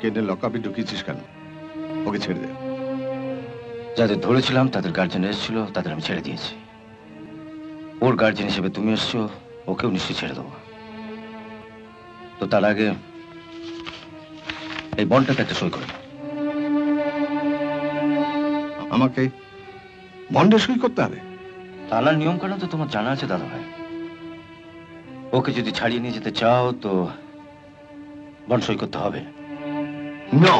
ওকে এনে লকআপে ঢুকিয়েছিস কেন? ওকে ছেড়ে দে। যাদের ধরেছিলাম তাদের গার্জেন এসেছিল, তাদের আমি ছেড়ে দিয়েছি। ওর গার্জেন হিসেবে তুমি এসছো, ওকেও নিশ্চয়ই ছেড়ে দেবো। তো তার আগে এই বন্ডটাতে একটা সই করে দাও। আমাকে বন্ডে সই করতে হবে? থানার নিয়ম কানুন তো তোমার জানা আছে দাদা ভাই। ওকে যদি ছাড়িয়ে নিয়ে যেতে চাও তো বন্ড সই করতে হবে। নো।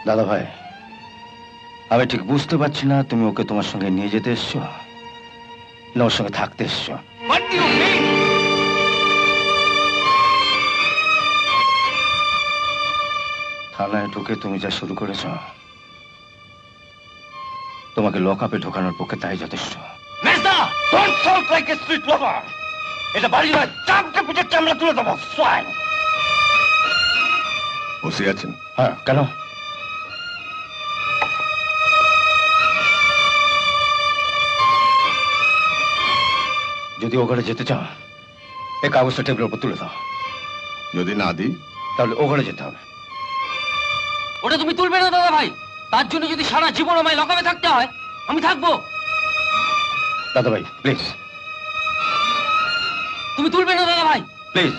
দাদা ভাই, আমি ঠিক বুঝতে পারছি না তুমি ওকে তোমার সঙ্গে নিয়ে যেতে এসছো না ওর সঙ্গে থাকতে এসছো। থানায় ঢুকে তুমি যা শুরু করেছ, তোমাকে লকআপে ঢোকানোর পক্ষে তাই যথেষ্ট। এটা বাড়ি নয়, চাপকে পিঠের চামড়া তুলে দেবো। ওসি আছেন? হ্যাঁ, কেন? যদি ও ঘরে যেতে চাও, এই কাগজটা টেবিলের উপর তুলে দাও। যদি না দিই তাহলে ও ঘরে যেতে হবে। ওটা তুমি তুলবে না দাদা ভাই। তার জন্য যদি সারা জীবন আমায় লকআপে থাকতে হয়, আমি থাকবো। দাদা ভাই প্লিজ, তুমি তুলবে না দাদা ভাই, প্লিজ।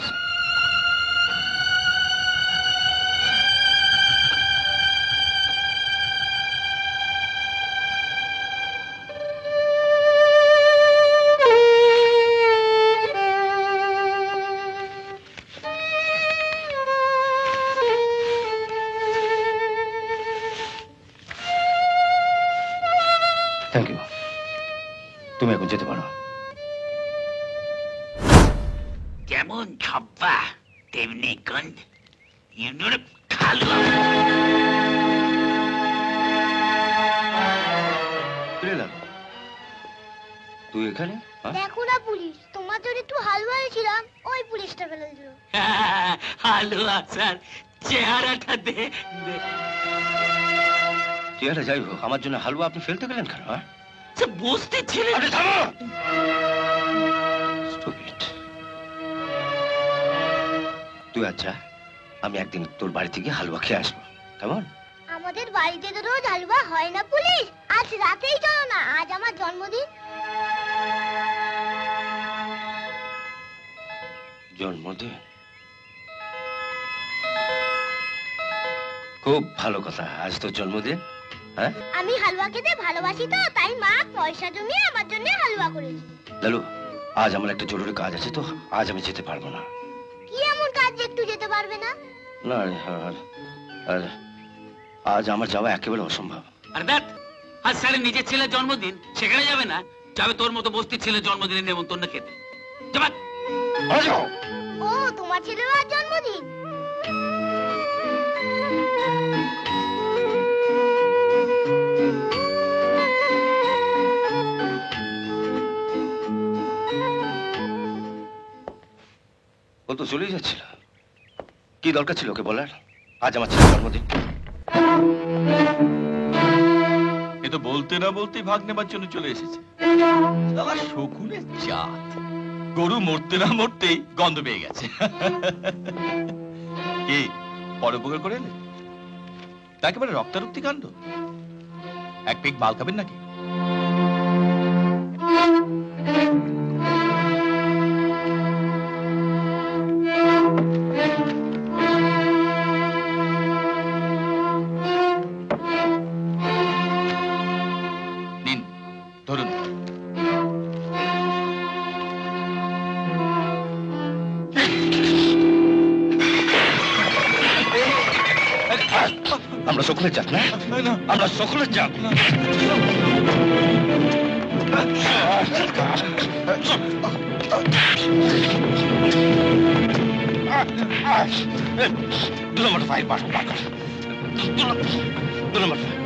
Thank you. তুমি এখন যেতে পারো। যেমন ছপ্পা তেমনি গন্ধ, ইউনোর খালো। তুই এখানে? দেখো না পুলিশ, তোমার জন্য একটু হালুয়া ছিলাম, ওই পুলিশটা ফেলে দিল। হালুয়া স্যার, চেহারাটা দে। চেহারা যাই হোক, আমার জন্য হালুয়া আপনি ফেলতে গেলেন কেন? বসতে ছেলে। তুই আচ্ছা, আমি একদিন তোর বাড়িতে গিয়ে হালুয়া খেয়ে আসবো, কেমন? আমাদের বাড়িতে তো রোজ হালুয়া হয় না পুলিশ, আজ রাতেই চলো না, আজ আমার জন্মদিন। জন্মদিন? খুব ভালো কথা, আজ তোর জন্মদিন। হ্যাঁ, আমি হালুয়া খেতে ভালোবাসি তো, তাই মা পয়সা জমিয়ে আমার জন্য হালুয়া করেছে। লালু, আজ আমার একটা জরুরি কাজ আছে, তো আজ আমি যেতে পারবো না। কি এমন কাজ যে একটু যেতে পারবে না? না, আর আজ আমার যাওয়া একেবারে অসম্ভব। আর দেখ, আজ স্যারের নিজের ছেলের জন্মদিন, সেখানে যাবে না, যাবে তোর মতো বস্তির ছেলের জন্মদিনের নেমন্তন্ন খেতে। যাবা। ও, তোমার ছেলের আজ জন্মদিন? ও তো চলেই যাচ্ছিল, কি দরকার ছিল ওকে বলার আজ আমার ছেলের জন্মদিন? এ তো বলতে না বলতে ভাগ নেবার জন্য চলে এসেছে। শালা শকুনের জাত, গরু মরতে না মরতেই গন্ধ পেয়ে গেছে। কি পরোপকার করে এলে? তা একেবারে রক্তারক্তি কাণ্ড। এক পেক বাল খাবেন নাকি? নিন, ধরুন। আমরা সকলের জাত না, আমরা সকলের জাত। দু নম্বর ফাইল পাঠো, দু নম্বর ফাইল।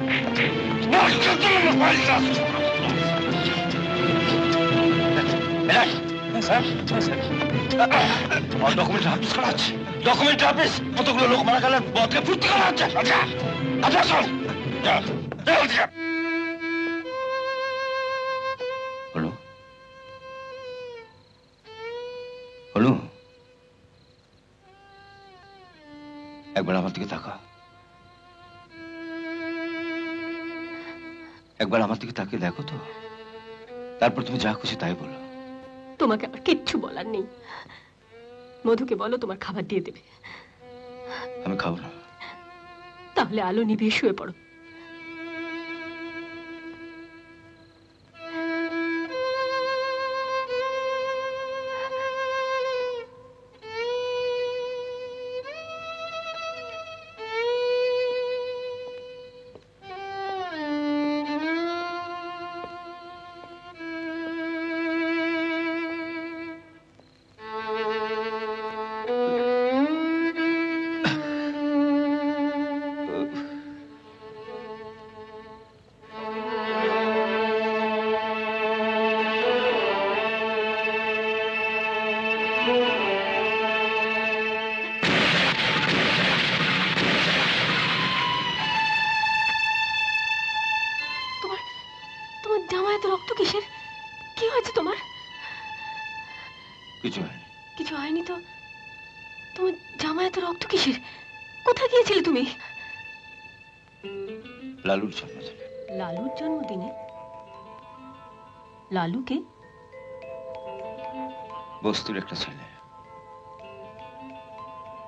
ডকুমেন্ট হাফিস করা হচ্ছে, ডকুমেন্ট হাফিস। কতগুলো লোক মারা গেলেন, বদকে ফুর্তি করা হচ্ছে। আচ্ছা আচ্ছা, শোন। হলো একবার আমার দিকে তাকা, একবার আমার দিকে তাকিয়ে দেখো তো, তারপর তুমি যা খুশি তাই বলো। তোমাকে আর কিচ্ছু বলার নেই। মধুকে বলো তোমার খাবার দিয়ে দেবে। আমি খাবো না। তাহলে আলো নিভিয়ে শুয়ে পড়ো। কিছু হয়নি। কিছু হয়নি তো? তোমার জামায় এত রক্ত কিসের? কোথায় গিয়েছিলে তুমি? লালুর জন্মদিনে। লালুর জন্মদিনে? লালুকে? বস্তির একটা ছেলে।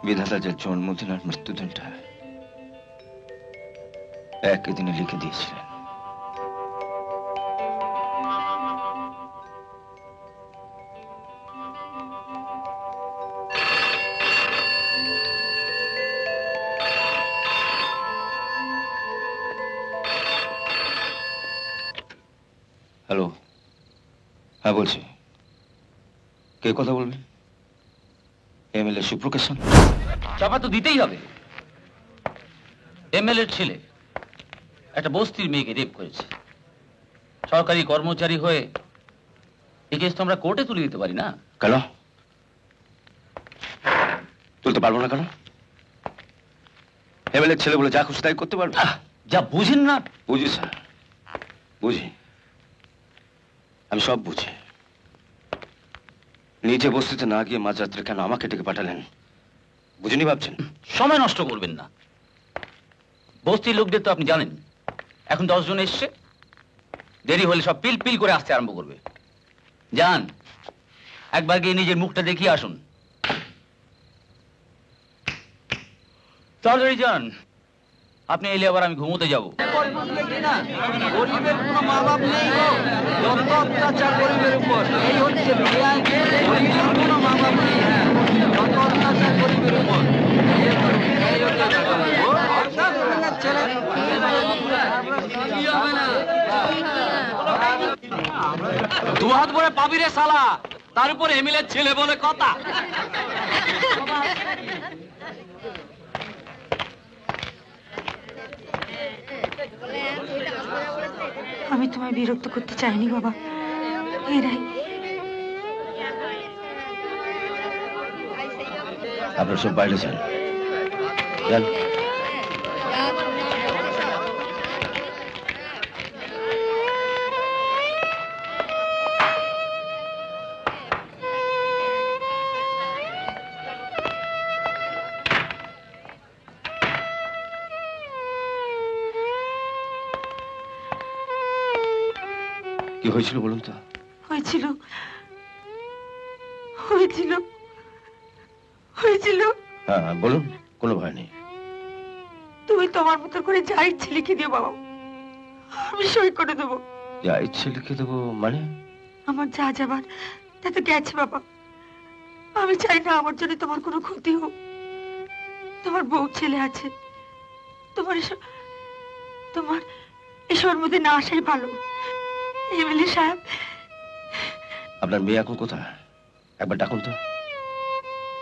বিধাতা যে জন্মদিন আর মৃত্যুদিনটা একই দিনে লিখে দিয়েছিলেন। হ্যালো, হ্যাঁ বলছি। কে কথা বলবেন? এমএলএ সুপ্রকাশ? চাপা তো দিতেই হবে। এমএলএর ছেলে একটা বস্তির মেয়েকে রেপ করেছে। সরকারি কর্মচারী হয়ে এই কেস তো আমরা কোর্টে তুলে দিতে পারি না। কেন তুলতে পারবো না? কেন? এমএলএর ছেলে বলে যা খুশি তাই করতে পারবো? যা বুঝেন না। বুঝি স্যার, বুঝি, আমি সব বুঝি। নিজে বস্তিতে না গিয়ে মাঝরাত্রে কেন আমাকে ডেকে পাঠালেন বুঝিনি ভাবছেন? সময় নষ্ট করবেন না। বস্তির লোকদের তো আপনি জানেন, এখন 10 জন এসছে, দেরি হলে সব পিল পিল করে আসতে আরম্ভ করবে। যান, একবার গিয়ে নিজের মুখটা দেখিয়ে আসুন। তাড়াতাড়ি যান, আপনি এলে আবার আমি ঘুমোতে যাবো। গরিবের কোনো মা বাপ নেই গো, যত অত্যাচার গরিবের উপর, এই হচ্ছে গরিবের কোনো মা বাপ নেই, যত অত্যাচার গরিবের উপর, এই হচ্ছে ছেলে। দু হাত ভরে পাবি রে শালা, তার উপর এমএলএর ছেলে বলে কথা। আমি তোমায় বিরক্ত করতে চাইনি বাবা। এরাই আপনারা সব বাইরে যান। যান। কি হয়েছিল বলুন তো? হয়েছিল হয়েছিল হয়েছিল হ্যাঁ বলুন, কোনো ভয় নেই। তুমি তোমার মতো করে যা ইচ্ছে লিখে দিও বাবা, আমি সই করে দেবো। যা ইচ্ছে লিখে দেবো মানে? আমার যা যাবার তাতে গেছে বাবা। আমি চাই না আমার জন্য তোমার কোনো ক্ষতি হোক। তোমার বউ ছেলে আছে, তোমার এসবের মধ্যে না আসাই ভালো। এমএলএ সাহেব। আপনার মেয়ে এখন কোথায়? একবার ডাকুন তো।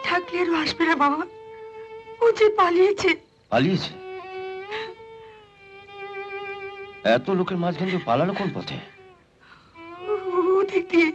থাকলে আর আসবে না বাবা, ও যে পালিয়েছে। পালিয়েছে? এত লোকের মাঝখান দিয়ে পালালো কোন পথে? ওদিক দিয়ে।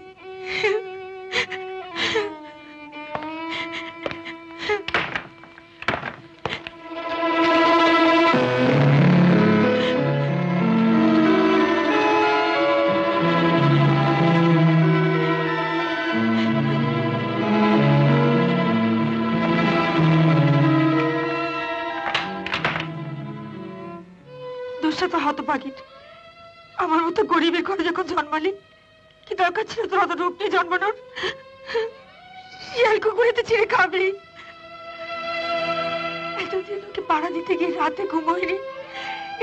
সমস্যা তো হতভাগীর। আমার মতো গরিবের ঘরে যখন জন্মালি, কি দরকার ছিল তোর অত রূপ নিয়ে জন্মানোর? শিয়াল কুকুরেতে ছিঁড়ে খাবি। এতদিন ওকে পাড়া দিতে গিয়ে রাতে ঘুমোয়নি,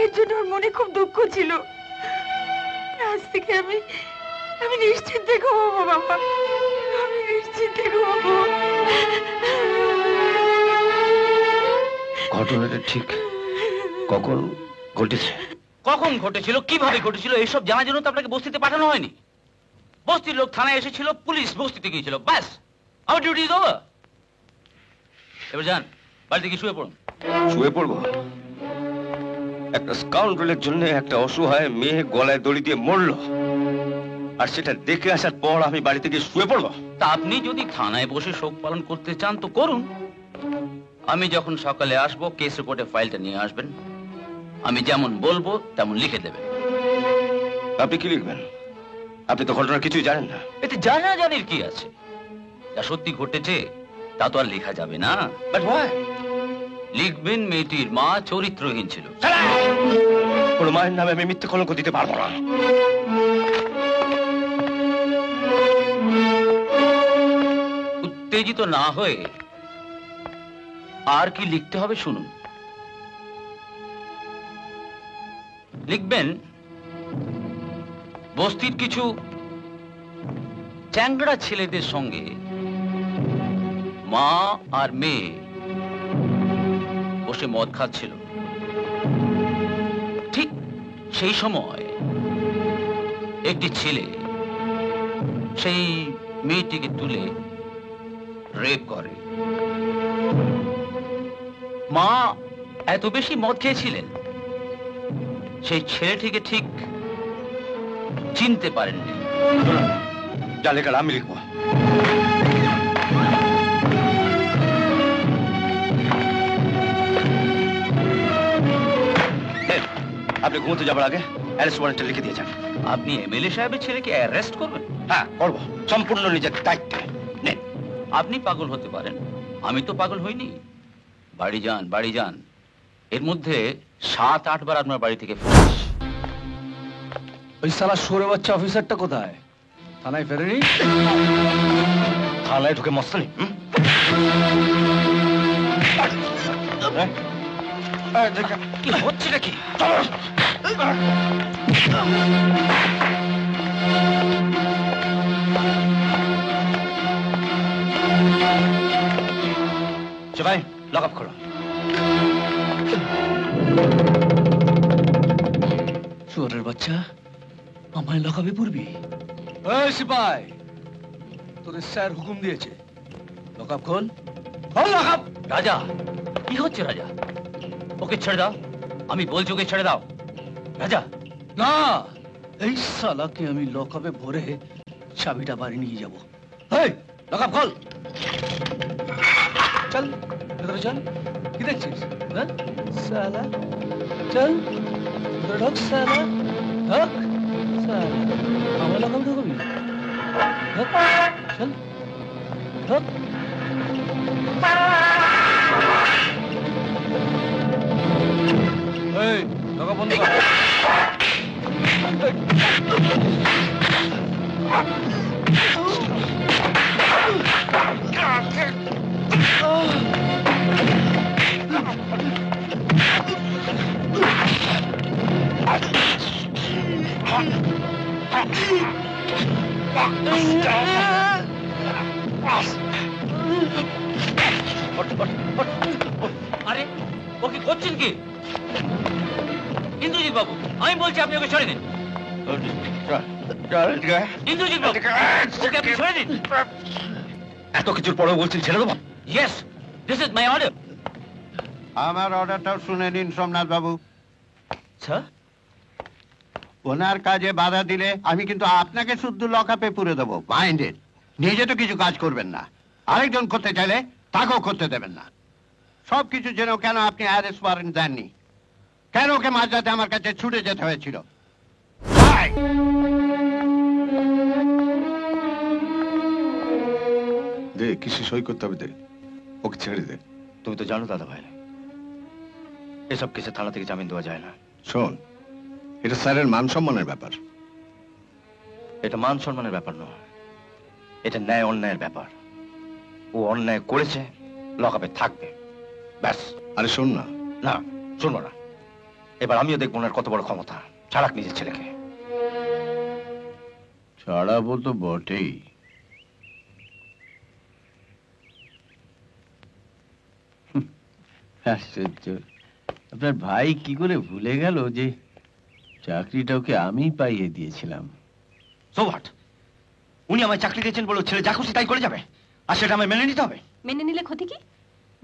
এর জন্য ওর মনে খুব দুঃখ ছিল। আজ থেকে আমি নিশ্চিন্তে ঘুমাবো বাবা, আমি নিশ্চিন্তে ঘুমাবো। ঘটনাটা ঠিক কখন ঘটেছে? কখন ঘটেছিল, কিভাবে ঘটেছিল, এইসব জানার জন্য তো আপনাকে বস্তিতে পাঠানো হয়নি। বস্তির লোক থানায় এসেছিল, পুলিশ বস্তিতে গিয়েছিল, ব্যাস আমার ডিউটি ইজ ওভার। এবার যান, বাড়িতে গিয়ে শুয়ে পড়ুন। শুয়ে পড়বো? একটা স্কাউন্ডারের জন্য একটা অসহায় মেয়ে গলায় দড়ি দিয়ে মরলো, আর সেটা দেখে আসার পর আমি বাড়িতে গিয়ে শুয়ে পড়বো? তা আপনি যদি থানায় বসে শোক পালন করতে চান তো করুন। আমি যখন সকালে আসবো, কেস রিপোর্টে ফাইলটা নিয়ে আসবেন। আমি যেমন বলবো তেমন লিখে দেবেন। আপনি কি লিখবেন? আপনি তো ঘটনার কিছুই জানেন না। এতে জানাজানির কি আছে? যা সত্যি ঘটেছে তা তো আর লেখা যাবে না। But why? লিখবেন মেয়েটির মা চরিত্রহীন ছিল। কোন মায়ের নামে আমি মিথ্যে কলঙ্ক দিতে পারবো না। উত্তেজিত না হয়ে আর কি লিখতে হবে শুনুন। লিখবেন, বস্তির কিছু চ্যাংড়া ছেলেদের সঙ্গে মা আর মেয়ে বসে মদ খাচ্ছিল। ঠিক সেই সময় একটি ছেলে সেই মেয়েটিকে তুলে রেপ করে। মা এত বেশি মদ খেয়েছিলেন, সেই ছেলেটিকে ঠিক চিনতে পারেননি। যা লেখার আমি লিখবো। আপনি ঘুমোতে যাবার আগে অ্যারেস্ট ওয়ারেন্টটা লিখে দিয়ে যান। আপনি এমএলএ সাহেবের ছেলেকে অ্যারেস্ট করবেন? হ্যাঁ করবো, সম্পূর্ণ নিজের দায়িত্বে। নেন। আপনি পাগল হতে পারেন, আমি তো পাগল হইনি। বাড়ি যান, বাড়ি যান। এর মধ্যে 7-8 বার আপনার বাড়ি থেকে ফোন। ওই শালা সরে বাচ্চা অফিসারটা কোথায়? থানায় ফেরেনি? থানায় ঢুকে মস্তানি? কি হচ্ছে নাকি? ভাই লক আপ করো। শুয়োরের বাচ্চা, আমায় লকাবে পড়বি? এই সিপাই, তোর স্যার হুকুম দিয়েছে, লকআপ খোল। খোল লকআপ। রাজা, কি হচ্ছে রাজা? ওকে ছেড়ে দাও, আমি বলছি ওকে ছেড়ে দাও। রাজা না, এই শালাকে আমি লকআপে ভরে চাবিটা বাড়ি নিয়ে যাবো। এই লকআপ খোল। চল ভেতরে চল। কি দেখছিস? হ্যাঁ শালা, চল ভেতরে ঢোক। শালা ঢোক, শালা আমার লকআপে ঢুকবি? ঢোক, চল ঢোক। এই লকআপ বন্ধ কর। আরে ওকে করছেন কি? ইন্দ্রজিৎ বাবু, আমি বলছি আপনি ওকে ছেড়ে দিন। ইন্দ্রজিৎ বাবু, ওকে আপনি ছেড়ে দিন। এত কিছুর পরেও বলছেন ছেড়ে দেবো? Yes, this is my order. আমার অর্ডারটাও শুনে নিন সোমনাথ বাবু। স্যার, ওনার কাজে বাধা দিলে আমি কিন্তু আপনাকে শুদ্ধ লকআপে পুরে দেবো। মাইন্ডেড। নিজে তো কিছু কাজ করবেন না, আরেকজন করতে চাইলে তাকেও করতে দেবেন না। সবকিছু যেন কেন আপনি অ্যারেস্ট ওয়ারেন্ট দেননি? কেন ওকে মাঝরাতে আমার কাছে ছুটে যেতে হয়েছিল? দে, কিছু সই করতে হবে, দে, ওকে ছেড়ে দে। তুমি তো জানো দাদা ভাই, এসব কেসে থানা থেকে জামিন দেওয়া যায় না। শোন, এটা স্যারের মান সম্মানের ব্যাপার। এটা মান সম্মানের ব্যাপার নয়, এটা ন্যায় অন্যায়ের ব্যাপার। ও অন্যায় করেছে, লকআপে থাকবে, ব্যাস। আরে শোন না, না, শুনবো না। এবার আমিও দেখবো ওনার কত বড় ক্ষমতা, ছাড়াক নিজের ছেলেকে। ছাড়াবো তো বটেই। আশ্চর্য, আপনার ভাই কি করে ভুলে গেল যে চাকরিটা ওকে আমি পাইয়ে দিয়েছিলাম। So what? উনি আমায় চাকরি দিয়েছেন বলে ছেলে যা খুশি তাই করে যাবে, আর সেটা আমায় মেনে নিতে হবে? মেনে নিলে ক্ষতি কি?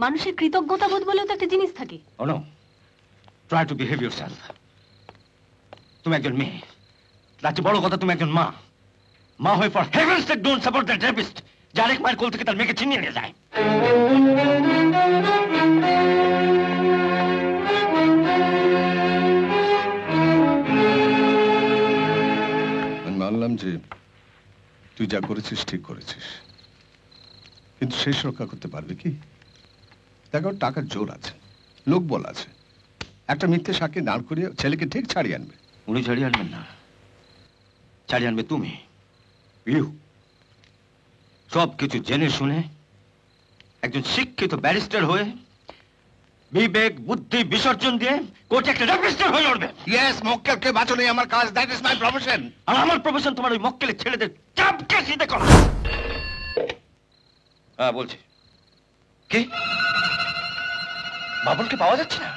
মানুষের কৃতজ্ঞতা বোধ বলেও তো একটা জিনিস থাকে। Oh no, try to behave yourself. তুমি একজন মেয়ে, তার চেয়ে বড় কথা তুমি একজন মা। মা হয়ে for heaven's sake don't support that rapist, যে আরেক মায়ের কোল থেকে তার মেয়েকে ছিনিয়ে নিয়ে যায়। আমি মানলাম যে তুই যা করেছিস ঠিক করেছিস, কিন্তু শেষ রক্ষা করতে পারবি কি? দেখো, টাকার জোর আছে, লোকবল আছে, একটা মিথ্যে সাক্ষী দাঁড় করিয়ে ছেলেকে ঠিক ছাড়িয়ে আনবে। উনি ছাড়িয়ে আনবেন না, ছাড়িয়ে আনবে তুমি। ইউ সব কিছু জেনে শুনে একজন শিক্ষিত ব্যারিস্টার হয়ে বিবেক বুদ্ধি বিসর্জন দিয়ে কোর্টে একটা রেপিস্টার হয়ে উঠবে। ইয়েস, মক্কেলকে বাঁচানোই আমার কাজ, দ্যাট ইজ মাই প্রফেশন। আর আমার প্রফেশন তোমার ওই মক্কেলের ছেলেদের চাপকে সিধে করা। হ্যাঁ, বলছি। কি বাবুলকে পাওয়া যাচ্ছে না?